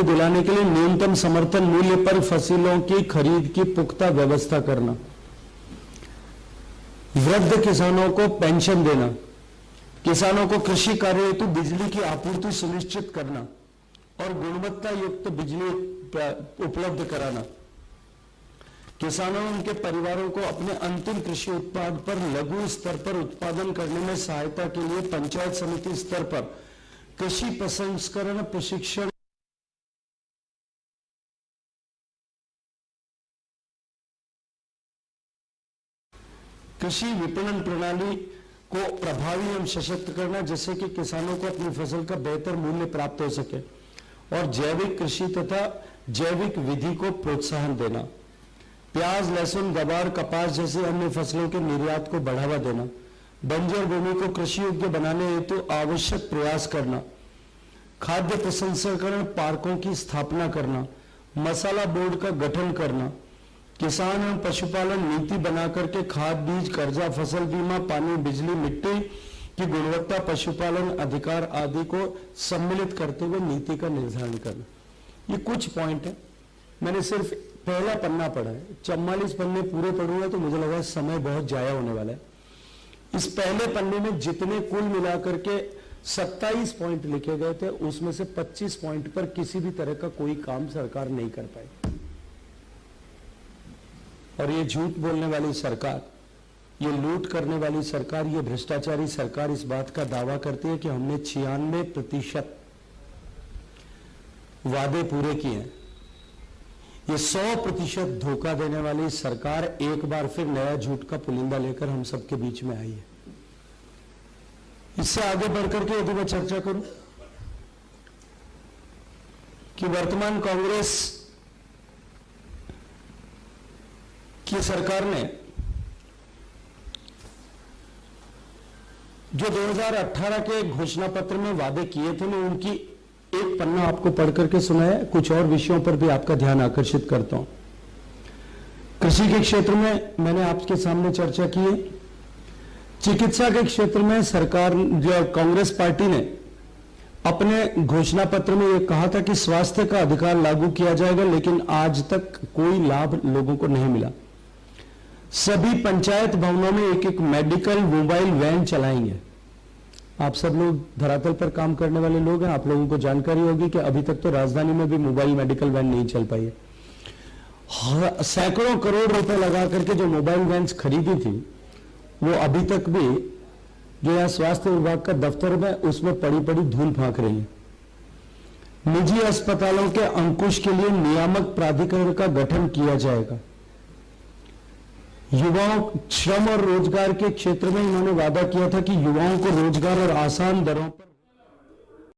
दिलाने के लिए न्यूनतम समर्थन मूल्य पर फसलों की खरीद की पुख्ता व्यवस्था करना, वृद्ध किसानों को पेंशन देना, किसानों को कृषि कार्य हेतु बिजली की आपूर्ति सुनिश्चित करना और गुणवत्ता युक्त बिजली उपलब्ध कराना, किसानों और उनके परिवारों को अपने अंतिम कृषि उत्पाद पर लघु स्तर पर उत्पादन करने में सहायता के लिए पंचायत समिति स्तर पर कृषि प्रसंस्करण प्रशिक्षण कृषि विपणन प्रणाली को प्रभावी एवं सशक्त करना, जिससे कि किसानों को अपनी फसल का बेहतर मूल्य प्राप्त हो सके, और जैविक कृषि तथा जैविक विधि को प्रोत्साहन देना, प्याज, लहसुन, गवार, कपास जैसी अन्य फसलों के निर्यात को बढ़ावा देना, बंजर भूमि को कृषि योग्य बनाने हेतु आवश्यक प्रयास करना, खाद्य प्रसंस्करण पार्कों की स्थापना करना, मसाला बोर्ड का गठन करना, किसान एवं पशुपालन नीति बनाकर के खाद, बीज, कर्जा, फसल बीमा, पानी, बिजली, मिट्टी की गुणवत्ता, पशुपालन अधिकार आदि को सम्मिलित करते हुए नीति का निर्धारण करना। ये कुछ पॉइंट है, मैंने सिर्फ पहला पन्ना पढ़ा है, 44 पन्ने पूरे पढ़ूंगा तो मुझे लगा समय बहुत जाया होने वाला है। इस पहले पन्ने में जितने कुल मिलाकर के 27 पॉइंट लिखे गए थे, उसमें से 25 पॉइंट पर किसी भी तरह का कोई काम सरकार नहीं कर पाई। और ये झूठ बोलने वाली सरकार, ये लूट करने वाली सरकार, ये भ्रष्टाचारी सरकार इस बात का दावा करती है कि हमने 96% वादे पूरे किए हैं। ये 100% धोखा देने वाली सरकार एक बार फिर नया झूठ का पुलिंदा लेकर हम सबके बीच में आई है। इससे आगे बढ़कर के यदि मैं चर्चा करूं कि वर्तमान कांग्रेस की सरकार ने जो 2018 के घोषणा पत्र में वादे किए थे, मैं उनकी एक पन्ना आपको पढ़ करके सुनाया, कुछ और विषयों पर भी आपका ध्यान आकर्षित करता हूं। कृषि के क्षेत्र में मैंने आपके सामने चर्चा की है। चिकित्सा के क्षेत्र में सरकार, जो कांग्रेस पार्टी ने अपने घोषणा पत्र में यह कहा था कि स्वास्थ्य का अधिकार लागू किया जाएगा, लेकिन आज तक कोई लाभ लोगों को नहीं मिला। सभी पंचायत भवनों में एक एक मेडिकल मोबाइल वैन चलाएंगे। आप सब लोग धरातल पर काम करने वाले लोग हैं, आप लोगों को जानकारी होगी कि अभी तक तो राजधानी में भी मोबाइल मेडिकल वैन नहीं चल पाई है। सैकड़ों करोड़ रुपए लगा करके जो मोबाइल वैन्स खरीदी थी, वो अभी तक भी जो यहाँ स्वास्थ्य विभाग का दफ्तर में उसमें पड़ी पड़ी धूल फांक रही है। निजी अस्पतालों के अंकुश के लिए नियामक प्राधिकरण का गठन किया जाएगा। युवाओं, श्रम और रोजगार के क्षेत्र में इन्होंने वादा किया था कि युवाओं को रोजगार और आसान दरों पर